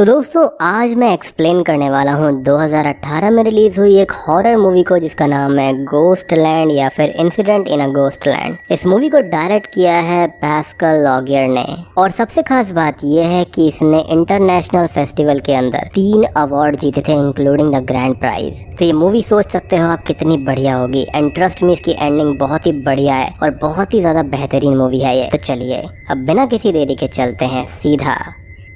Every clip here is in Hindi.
तो दोस्तों आज मैं एक्सप्लेन करने वाला हूँ 2018 में रिलीज हुई एक हॉरर मूवी को जिसका नाम है गोस्ट लैंड या फिर incident in a ghost land. इस मूवी को डायरेक्ट किया है पैस्कल लॉगियर ने और सबसे खास बात यह है कि इसने इंटरनेशनल फेस्टिवल के अंदर 3 अवार्ड जीते थे इंक्लूडिंग द ग्रैंड प्राइज। तो ये मूवी सोच सकते हो आप कितनी बढ़िया होगी एंड ट्रस्ट मी इसकी एंडिंग बहुत ही बढ़िया है और बहुत ही ज्यादा बेहतरीन मूवी है ये। तो चलिए अब बिना किसी देरी के चलते हैं सीधा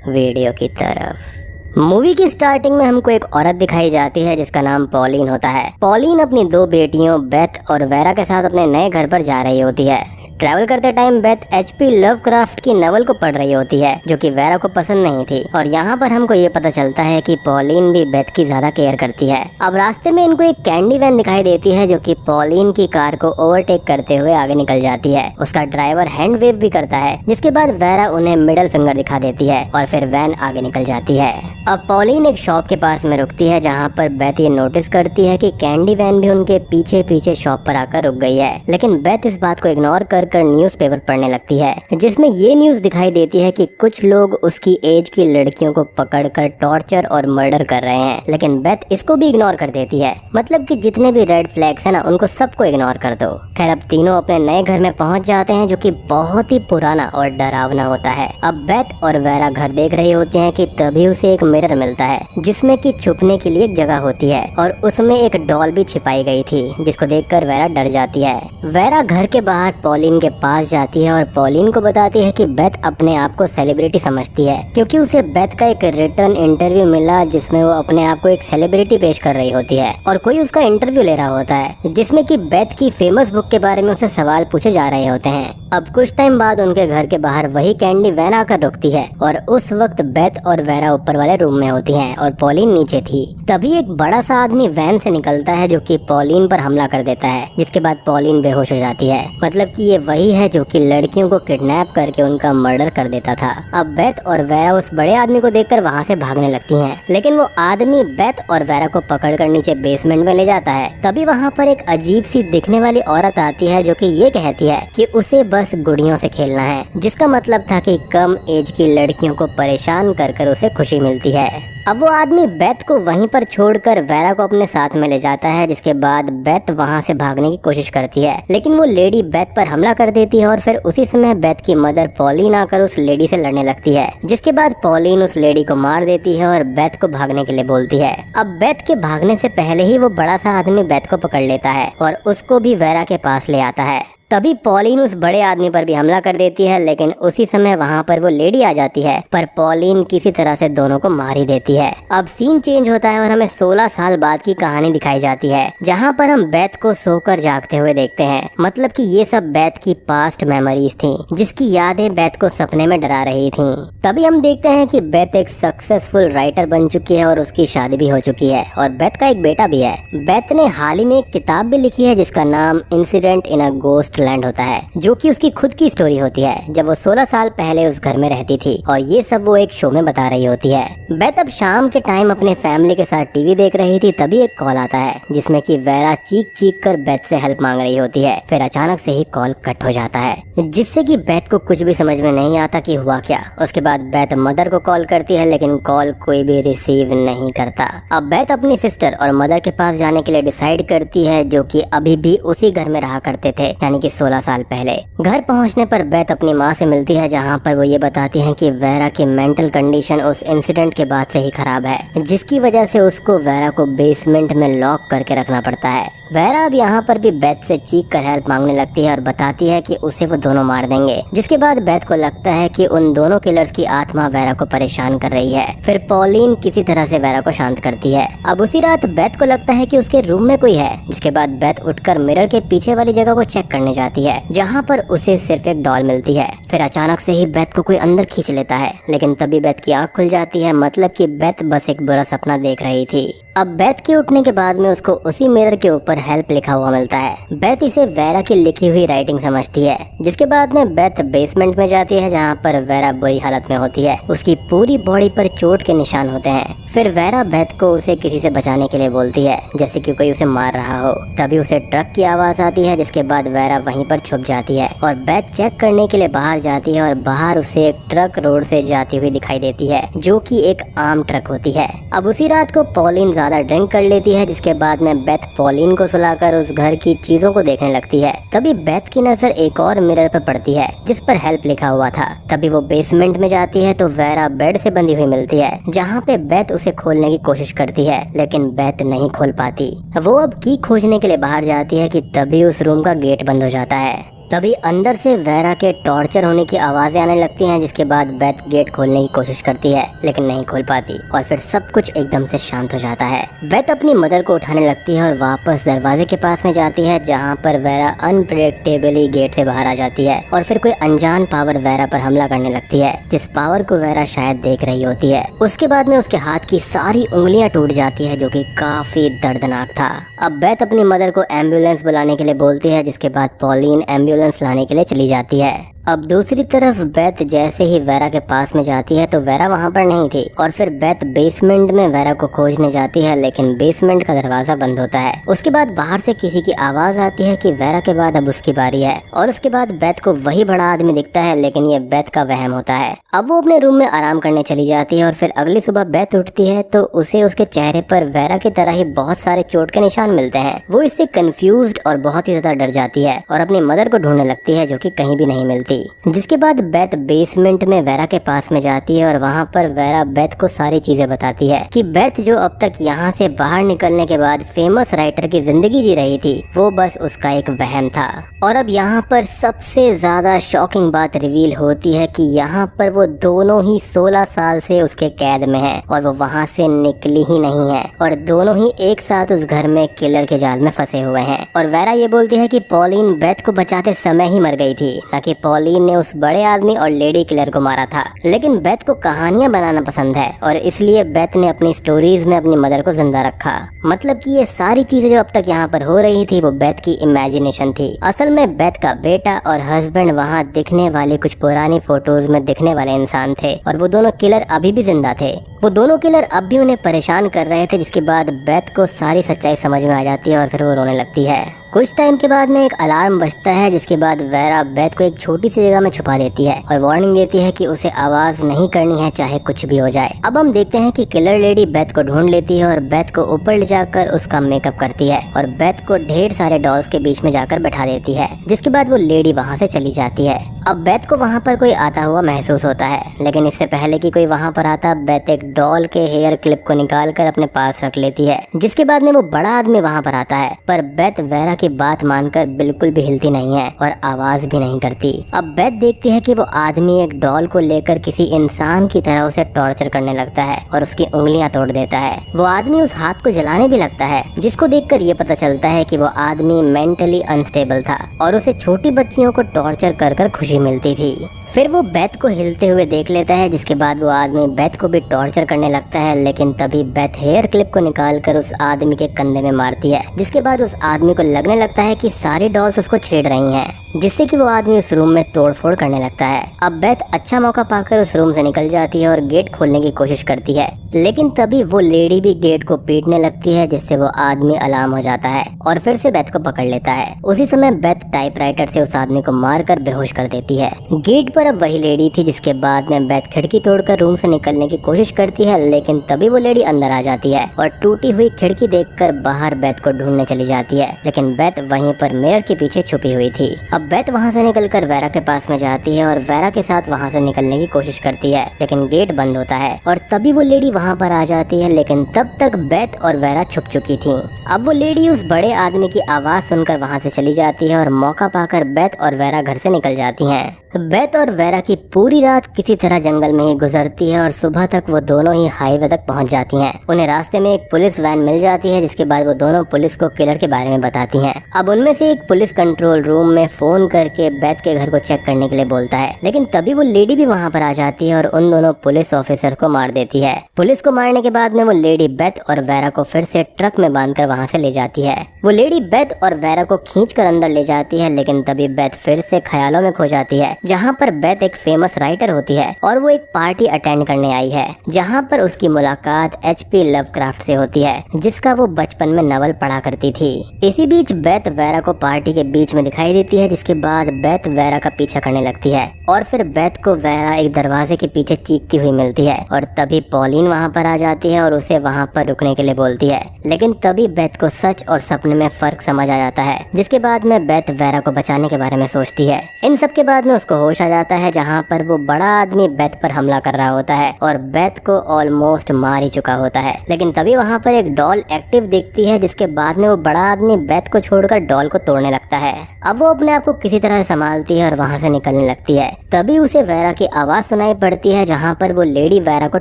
वीडियो की तरफ। मूवी की स्टार्टिंग में हमको एक औरत दिखाई जाती है जिसका नाम पॉलिन होता है। पॉलिन अपनी 2 बेटियों बेथ और वेरा के साथ अपने नए घर पर जा रही होती है। ट्रैवल करते टाइम बेथ HP लवक्राफ्ट की नॉवल को पढ़ रही होती है जो कि वेरा को पसंद नहीं थी और यहाँ पर हमको ये पता चलता है कि पॉलिन भी बेथ की ज्यादा केयर करती है। अब रास्ते में इनको एक कैंडी वैन दिखाई देती है जो कि पॉलिन की कार को ओवरटेक करते हुए आगे निकल जाती है। उसका ड्राइवर हैंड वेव भी करता है जिसके बाद वेरा उन्हें मिडल फिंगर दिखा देती है और फिर वैन आगे निकल जाती है। अब पॉलिन एक शॉप के पास में रुकती है जहाँ पर बेथ ये नोटिस करती है कि कैंडी वैन भी उनके पीछे पीछे शॉप पर आकर रुक गई है। लेकिन बेथ इस बात को इग्नोर कर न्यूज़पेपर पढ़ने लगती है जिसमें ये न्यूज़ दिखाई देती है कि कुछ लोग उसकी एज की लड़कियों को पकड़कर टॉर्चर और मर्डर कर रहे हैं। लेकिन बेथ इसको भी इग्नोर कर देती है, मतलब कि जितने भी रेड फ्लैग्स है ना उनको सबको इग्नोर कर दो। खैर अब तीनों अपने नए घर में पहुंच जाते हैं जो कि बहुत ही पुराना और डरावना होता है। अब बेथ और वेरा घर देख रही होती हैं कि तभी उसे एक मिरर मिलता है जिसमें कि छुपने के लिए एक जगह होती है और उसमें एक डॉल भी छिपाई गई थी जिसको देखकर वेरा डर जाती है। वेरा घर के बाहर पॉलिन के पास जाती है और पॉलिन को बताती है कि बेथ अपने आप को सेलिब्रिटी समझती है क्योंकि उसे बेथ का एक रिटर्न इंटरव्यू मिला जिसमें वो अपने आप को एक सेलिब्रिटी पेश कर रही होती है और कोई उसका इंटरव्यू ले रहा होता है जिसमें कि बेथ की फेमस बुक के बारे में उसे सवाल पूछे जा रहे होते हैं। अब कुछ टाइम बाद उनके घर के बाहर वही कैंडी वैन आकर रुकती है और उस वक्त बेथ और वेरा ऊपर वाले रूम में होती हैं और पॉलिन नीचे थी। तभी एक बड़ा सा आदमी वैन से निकलता है जो कि पॉलिन पर हमला कर देता है जिसके बाद पॉलिन बेहोश हो जाती है। मतलब कि ये वही है जो कि लड़कियों को किडनैप करके उनका मर्डर कर देता था। अब बेथ और वेरा उस बड़े आदमी को देखकर वहाँ से भागने लगती हैं लेकिन वो आदमी बेथ और वेरा को पकड़कर नीचे बेसमेंट में ले जाता है। तभी वहाँ पर एक अजीब सी दिखने वाली औरत आती है जो कि ये कहती है कि उसे बस गुड़ियों से खेलना है, जिसका मतलब था कि कम एज की लड़कियों को परेशान कर उसे खुशी मिलती है। अब वो आदमी बेथ को वहीं पर छोड़कर वेरा को अपने साथ में ले जाता है जिसके बाद बेथ वहां से भागने की कोशिश करती है लेकिन वो लेडी बेथ पर हमला कर देती है और फिर उसी समय बेथ की मदर पॉलिन आकर उस लेडी से लड़ने लगती है जिसके बाद पॉलिन उस लेडी को मार देती है और बेथ को भागने के लिए बोलती है। अब बेथ के भागने से पहले ही वो बड़ा सा आदमी बेथ को पकड़ लेता है और उसको भी वेरा के पास ले आता है। तभी पॉलिन उस बड़े आदमी पर भी हमला कर देती है लेकिन उसी समय वहाँ पर वो लेडी आ जाती है पर पॉलिन किसी तरह से दोनों को मार ही देती है। अब सीन चेंज होता है और हमें 16 साल बाद की कहानी दिखाई जाती है जहाँ पर हम बेथ को सोकर जागते हुए देखते हैं। मतलब कि ये सब बेथ की पास्ट मेमोरीज थी जिसकी यादें बेथ को सपने में डरा रही थी। तभी हम देखते हैं कि बेथ एक सक्सेसफुल राइटर बन चुकी है और उसकी शादी भी हो चुकी है और बेथ का एक बेटा भी है। बेथ ने हाल ही में एक किताब भी लिखी है जिसका नाम incident in a ghost land होता है जो कि उसकी खुद की स्टोरी होती है जब वो 16 साल पहले उस घर में रहती थी और ये सब वो एक शो में बता रही होती है। बेथ अब शाम के टाइम अपने फैमिली के साथ टीवी देख रही थी तभी एक कॉल आता है जिसमें कि वेरा चीख चीख कर बेथ से हेल्प मांग रही होती है। फिर अचानक से ही कॉल कट हो जाता है जिससे कि बेथ को कुछ भी समझ में नहीं आता कि हुआ क्या। उसके बाद बेथ मदर को कॉल करती है लेकिन कॉल कोई भी रिसीव नहीं करता। अब बेथ अपनी सिस्टर और मदर के पास जाने के लिए डिसाइड करती है जो कि अभी भी उसी घर में रहा करते थे यानी कि 16 साल पहले। घर पहुंचने पर बेथ अपनी माँ से मिलती है जहाँ पर वो ये बताती हैं कि वेरा की मेंटल कंडीशन उस इंसिडेंट के बाद से ही खराब है जिसकी वजह से उसको वेरा को बेसमेंट में लॉक करके रखना पड़ता है। वेरा अब यहाँ पर भी बेथ से चीख कर हेल्प मांगने लगती है और बताती है कि उसे वो दोनों मार देंगे जिसके बाद बेथ को लगता है कि उन दोनों किलर्स की आत्मा वेरा को परेशान कर रही है। फिर पॉलिन किसी तरह से वेरा को शांत करती है। अब उसी रात बेथ को लगता है कि उसके रूम में कोई है जिसके बाद बेथ उठकर मिरर के पीछे वाली जगह को चेक करने जाती है जहाँ पर उसे सिर्फ एक डॉल मिलती है। फिर अचानक से ही बेथ को कोई अंदर खींच लेता है लेकिन तभी बेथ की आंख खुल जाती है, मतलब कि बेथ बस एक बुरा सपना देख रही थी। अब बेथ के उठने के बाद में उसको उसी मिरर के ऊपर हेल्प लिखा हुआ मिलता है। बेथ इसे वेरा की लिखी हुई राइटिंग समझती है जिसके बाद में बेथ बेसमेंट में जाती है जहाँ पर वेरा बुरी हालत में होती है। उसकी पूरी बॉडी पर चोट के निशान होते हैं। फिर वेरा बेथ को उसे किसी से बचाने के लिए बोलती है, जैसे कि कोई उसे मार रहा हो। तभी उसे ट्रक की आवाज आती है, जिसके बाद वेरा वहीं पर छुप जाती है और बेथ चेक करने के लिए बाहर जाती है और बाहर उसे एक ट्रक रोड से जाती हुई दिखाई देती है, जो कि एक आम ट्रक होती है। अब उसी रात को पॉलिन ज्यादा ड्रिंक कर लेती है, जिसके बाद में बेथ पॉलिन को सुलाकर उस घर की चीजों को देखने लगती है। तभी बेथ की नजर एक और मिरर पर पड़ती है, जिस पर हेल्प लिखा हुआ था। तभी वो बेसमेंट में जाती है तो वेरा बेड से बंधी हुई मिलती है, जहाँ पे बेथ उसे खोलने की कोशिश करती है, लेकिन बेथ नहीं खोल पाती। वो अब की खोजने के लिए बाहर जाती है कि तभी उस रूम का गेट बंद हो जाता है। तभी अंदर से वेरा के टॉर्चर होने की आवाजें आने लगती हैं, जिसके बाद बेथ गेट खोलने की कोशिश करती है, लेकिन नहीं खोल पाती और फिर सब कुछ एकदम से शांत हो जाता है। बेथ अपनी मदर को उठाने लगती है और वापस दरवाजे के पास में जाती है, जहाँ पर वेरा अनप्रेडिक्टेबली गेट से बाहर आ जाती है और फिर कोई अनजान पावर वेरा पर हमला करने लगती है, जिस पावर को वेरा शायद देख रही होती है। उसके बाद में उसके हाथ की सारी उंगलियां टूट जाती है, जो कि काफी दर्दनाक था। अब बेथ अपनी मदर को एम्बुलेंस बुलाने के लिए बोलती है, जिसके बाद पॉलिन एम्बुलेंस लाने के लिए चली जाती है। अब दूसरी तरफ बेथ जैसे ही वेरा के पास में जाती है तो वेरा वहाँ पर नहीं थी और फिर बेथ बेसमेंट में वेरा को खोजने जाती है, लेकिन बेसमेंट का दरवाजा बंद होता है। उसके बाद बाहर से किसी की आवाज आती है कि वेरा के बाद अब उसकी बारी है और उसके बाद बेथ को वही बड़ा आदमी दिखता है, लेकिन ये बेथ का वहम होता है। अब वो अपने रूम में आराम करने चली जाती है और फिर अगली सुबह बेथ उठती है तो उसे उसके चेहरे पर वेरा की तरह ही बहुत सारे चोट के निशान मिलते हैं। वो इससे कंफ्यूज्ड और बहुत ही ज्यादा डर जाती है और अपनी मदर को ढूंढने लगती है, जो कि कहीं भी नहीं मिलती। जिसके बाद बेथ बेसमेंट में वेरा के पास में जाती है और वहाँ पर वेरा बेथ को सारी चीजें बताती है कि बेथ जो अब तक यहाँ से बाहर निकलने के बाद फेमस राइटर की जिंदगी जी रही थी, वो बस उसका एक वहम था। और अब यहाँ पर सबसे ज्यादा शॉकिंग बात रिवील होती है कि यहाँ पर वो दोनों ही 16 साल से उसके कैद में है और वो वहाँ से निकली ही नहीं है और दोनों ही एक साथ उस घर में किलर के जाल में फंसे हुए हैं। और वेरा ये बोलती है कि पॉलिन बेथ को बचाते समय ही मर गई थी, न कि पॉलिन ने उस बड़े आदमी और लेडी किलर को मारा था। लेकिन बेथ को कहानियां बनाना पसंद है और इसलिए बेथ ने अपनी स्टोरीज में अपनी मदर को जिंदा रखा। मतलब कि ये सारी चीजें जो अब तक यहाँ पर हो रही थी वो बेथ की इमेजिनेशन थी। असल में बेथ का बेटा और हस्बैंड वहाँ दिखने वाले कुछ पुरानी फोटोज में दिखने वाले इंसान थे और वो दोनों किलर अभी भी जिंदा थे। वो दोनों किलर अब भी उन्हें परेशान कर रहे थे, जिसके बाद बेथ को सारी सच्चाई समझ में आ जाती है और फिर वो रोने लगती है। कुछ टाइम के बाद में एक अलार्म बजता है, जिसके बाद वेरा बेथ को एक छोटी सी जगह में छुपा देती है और वार्निंग देती है कि उसे आवाज नहीं करनी है चाहे कुछ भी हो जाए। अब हम देखते हैं कि किलर लेडी बेथ को ढूंढ लेती है और बेथ को ऊपर ले जाकर उसका मेकअप करती है और बेथ को ढेर सारे डॉल्स के बीच में जाकर बैठा देती है, जिसके बाद वो लेडी वहाँ से चली जाती है। अब बेथ को वहाँ पर कोई आता हुआ महसूस होता है, लेकिन इससे पहले कि कोई वहाँ पर आता, बेथ एक डॉल के हेयर क्लिप को निकाल कर अपने पास रख लेती है, जिसके बाद में वो बड़ा आदमी वहाँ पर आता है। पर बेथ वेरा की बात मानकर बिल्कुल भी हिलती नहीं है और आवाज भी नहीं करती। अब बेथ देखती है कि वो आदमी एक डॉल को लेकर किसी इंसान की तरह उसे टॉर्चर करने लगता है और उसकी उंगलियां तोड़ देता है। वो आदमी उस हाथ को जलाने भी लगता है, जिसको देखकर ये पता चलता है कि वो आदमी मेंटली अनस्टेबल था और उसे छोटी बच्चियों को टॉर्चर कर कर खुशी मिलती थी। फिर वो बेथ को हिलते हुए देख लेता है, जिसके बाद वो आदमी बेथ को भी टॉर्चर करने लगता है, लेकिन तभी बेथ हेयर क्लिप को निकालकर उस आदमी के कंधे में मारती है, जिसके बाद उस आदमी को लगने लगता है कि सारी डॉल्स उसको छेड़ रही हैं, जिससे कि वो आदमी उस रूम में तोड़फोड़ करने लगता है। अब बेथ अच्छा मौका पाकर उस रूम से निकल जाती है और गेट खोलने की कोशिश करती है, लेकिन तभी वो लेडी भी गेट को पीटने लगती है, जिससे वो आदमी अलार्म हो जाता है और फिर से बेथ को पकड़ लेता है। उसी समय बेथ टाइपराइटर से उस आदमी को मारकर बेहोश कर देती है। गेट पर अब वही लेडी थी, जिसके बाद में बेथ खिड़की तोड़कर रूम से निकलने की कोशिश करती है, लेकिन तभी वो लेडी अंदर आ जाती है और टूटी हुई खिड़की देखकर बाहर बेथ को ढूंढने चली जाती है, लेकिन बेथ वहीं पर मिरर के पीछे छुपी हुई थी। अब बेथ वहाँ से निकलकर वेरा के पास में जाती है और वेरा के साथ वहाँ से निकलने की कोशिश करती है, लेकिन गेट बंद होता है और तभी वो लेडी वहाँ पर आ जाती है, लेकिन तब तक बेथ और वेरा छुप चुकी थी। अब वो लेडी उस बड़े आदमी की आवाज सुनकर वहाँ से चली जाती है और मौका पाकर बेथ और वेरा घर से निकल जाती हैं। बेथ और वेरा की पूरी रात किसी तरह जंगल में ही गुजरती है और सुबह तक वो दोनों ही हाईवे तक पहुंच जाती हैं। उन्हें रास्ते में एक पुलिस वैन मिल जाती है, जिसके बाद वो दोनों पुलिस को किलर के बारे में बताती हैं। अब उनमें से एक पुलिस कंट्रोल रूम में फोन करके बेथ के घर को चेक करने के लिए बोलता है, लेकिन तभी वो लेडी भी वहाँ पर आ जाती है और उन दोनों पुलिस ऑफिसर को मार देती है। पुलिस को मारने के बाद में वो लेडी बेथ और वेरा को फिर से ट्रक में बांधकर वहाँ से ले जाती है। वो लेडी बेथ और वेरा को खींचकर अंदर ले जाती है, लेकिन तभी बेथ फिर से ख्यालों में खो जाती है, जहाँ पर बेथ एक फेमस राइटर होती है और वो एक पार्टी अटेंड करने आई है, जहाँ पर उसकी मुलाकात HP लवक्राफ्ट से होती है, जिसका वो बचपन में नवल पढ़ा करती थी। इसी बीच बेथ वेरा को पार्टी के बीच में दिखाई देती है, जिसके बाद बेथ वेरा का पीछा करने लगती है और फिर बेथ को वेरा एक दरवाजे के पीछे चीखती हुई मिलती है और तभी पॉलिन वहाँ पर आ जाती है और उसे वहाँ पर रुकने के लिए बोलती है। लेकिन तभी बेथ को सच और सपने में फर्क समझ आ जाता है, जिसके बाद में बेथ वेरा को बचाने के बारे में सोचती है। इन सब के बाद में उसको होश आ जाता है, जहाँ पर वो बड़ा आदमी बेथ पर हमला कर रहा होता है और बेथ को ऑलमोस्ट मार ही चुका होता है। लेकिन तभी वहाँ पर एक डॉल एक्टिव दिखती है, जिसके बाद में वो बड़ा आदमी बेथ को छोड़कर डॉल को तोड़ने लगता है। अब वो अपने आप को किसी तरह संभालती है और वहाँ से निकलने लगती है। तभी उसे वेरा की आवाज सुनाई पड़ती है, जहाँ पर वो लेडी वेरा को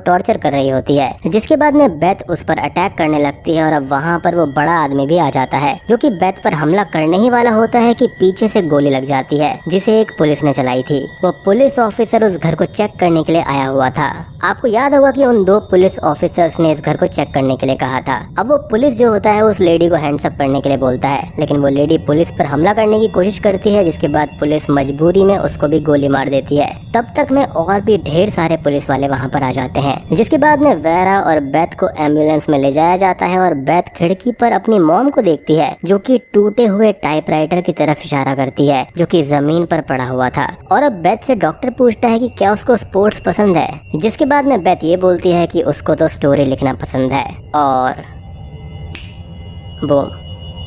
टॉर्चर कर रही होती है, जिसके बाद में बेथ उस पर अटैक करने लगती है और अब वहाँ पर वो बड़ा आदमी भी आ जाता है, जो कि बेथ पर हमला करने ही वाला होता है कि पीछे से गोली लग जाती है, जिसे एक पुलिस ने चलाई थी। वो पुलिस ऑफिसर उस घर को चेक करने के लिए आया हुआ था। आपको याद होगा कि उन 2 पुलिस ऑफिसर्स ने इस घर को चेक करने के लिए कहा था। अब वो पुलिस जो होता है उस लेडी को हैंड्स अप करने के लिए बोलता है, लेकिन वो लेडी पुलिस पर हमला करने की कोशिश करती है, जिसके बाद पुलिस मजबूरी में उसको भी गोली मार देती है। तब तक में और भी ढेर सारे पुलिस वाले वहाँ पर आ जाते हैं, जिसके बाद में वेरा और बेथ को एम्बुलेंस में ले जाया जाता है और बेथ खिड़की पर अपनी मॉम को देखती है, जो कि टूटे हुए टाइपराइटर की तरफ इशारा करती है, जो कि जमीन पर पड़ा हुआ था। और अब बेथ से डॉक्टर पूछता है कि क्या उसको स्पोर्ट्स पसंद है, जिसके बाद में बेथ ये बोलती है कि उसको तो स्टोरी लिखना पसंद है। और बूम,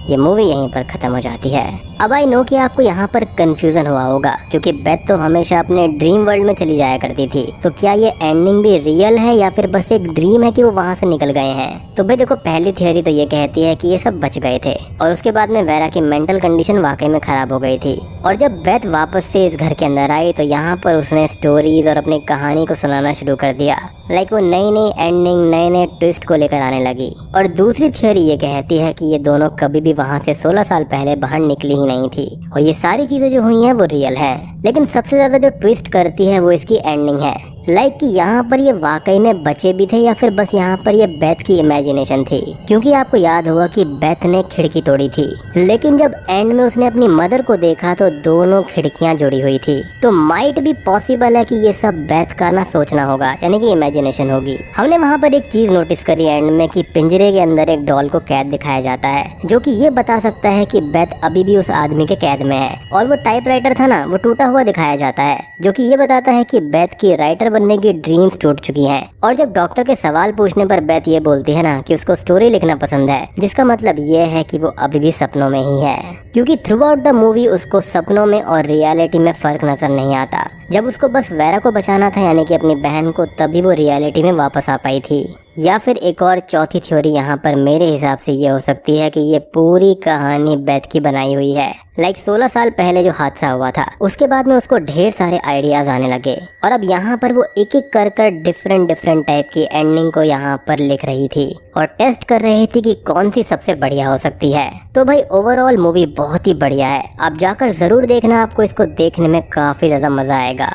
ये मूवी यहीं पर खत्म हो जाती है। अब आई नो कि आपको यहाँ पर कंफ्यूजन हुआ होगा, क्योंकि बेथ तो हमेशा अपने ड्रीम वर्ल्ड में चली जाया करती थी, तो क्या ये एंडिंग भी रियल है या फिर बस एक ड्रीम है कि वो वहाँ से निकल गए हैं। तो भाई देखो, पहली थियोरी तो ये कहती है कि ये सब बच गए थे और उसके बाद में वेरा की मेंटल कंडीशन वाकई में खराब हो गई थी, और जब बेथ वापस से इस घर के अंदर आई तो यहाँ पर उसने स्टोरीज और अपनी कहानी को सुनाना शुरू कर दिया। लाइक वो नई नई एंडिंग, नए नए ट्विस्ट को लेकर आने लगी। और दूसरी थियोरी ये कहती है कि ये दोनों कभी भी वहाँ से 16 साल पहले बाहर निकली ही नहीं थी और ये सारी चीजें जो हुई हैं वो रियल हैं। लेकिन सबसे ज्यादा जो ट्विस्ट करती है वो इसकी एंडिंग है, लाइक कि यहाँ पर ये वाकई में बचे भी थे या फिर बस यहाँ पर ये बेथ की इमेजिनेशन थी। क्योंकि आपको याद होगा कि बेथ ने खिड़की तोड़ी थी, लेकिन जब एंड में उसने अपनी मदर को देखा तो दोनों खिड़कियां जुड़ी हुई थी। तो माइट भी पॉसिबल है कि ये सब बेथ का ना सोचना होगा, यानी कि इमेजिनेशन होगी। हमने वहाँ पर एक चीज नोटिस करी एंड में कि पिंजरे के अंदर एक डॉल को कैद दिखाया जाता है, जो कि ये बता सकता है कि बेथ अभी भी उस आदमी के कैद में है। और वो टाइपराइटर था ना, वो टूटा हुआ दिखाया जाता है, जो कि ये बताता है कि बेथ की राइटर बनने की ड्रीम्स टूट चुकी हैं। और जब डॉक्टर के सवाल पूछने पर बेथ ये बोलती है ना कि उसको स्टोरी लिखना पसंद है, जिसका मतलब ये है कि वो अभी भी सपनों में ही है, क्योंकि थ्रू आउट द मूवी उसको सपनों में और रियलिटी में फर्क नजर नहीं आता। जब उसको बस वेरा को बचाना था, यानी कि अपनी बहन को, तभी वो रियलिटी में वापस आ पाई थी। या फिर एक और चौथी थ्योरी यहाँ पर मेरे हिसाब से ये हो सकती है कि ये पूरी कहानी बेथ की बनाई हुई है। लाइक 16 साल पहले जो हादसा हुआ था, उसके बाद में उसको ढेर सारे आइडियाज आने लगे और अब यहाँ पर वो एक एक कर डिफरेंट टाइप की एंडिंग को यहाँ पर लिख रही थी और टेस्ट कर रही थी कि कौन सी सबसे बढ़िया हो सकती है। तो भाई ओवरऑल मूवी बहुत ही बढ़िया है, आप जाकर जरूर देखना, आपको इसको देखने में काफी ज्यादा मजा आएगा।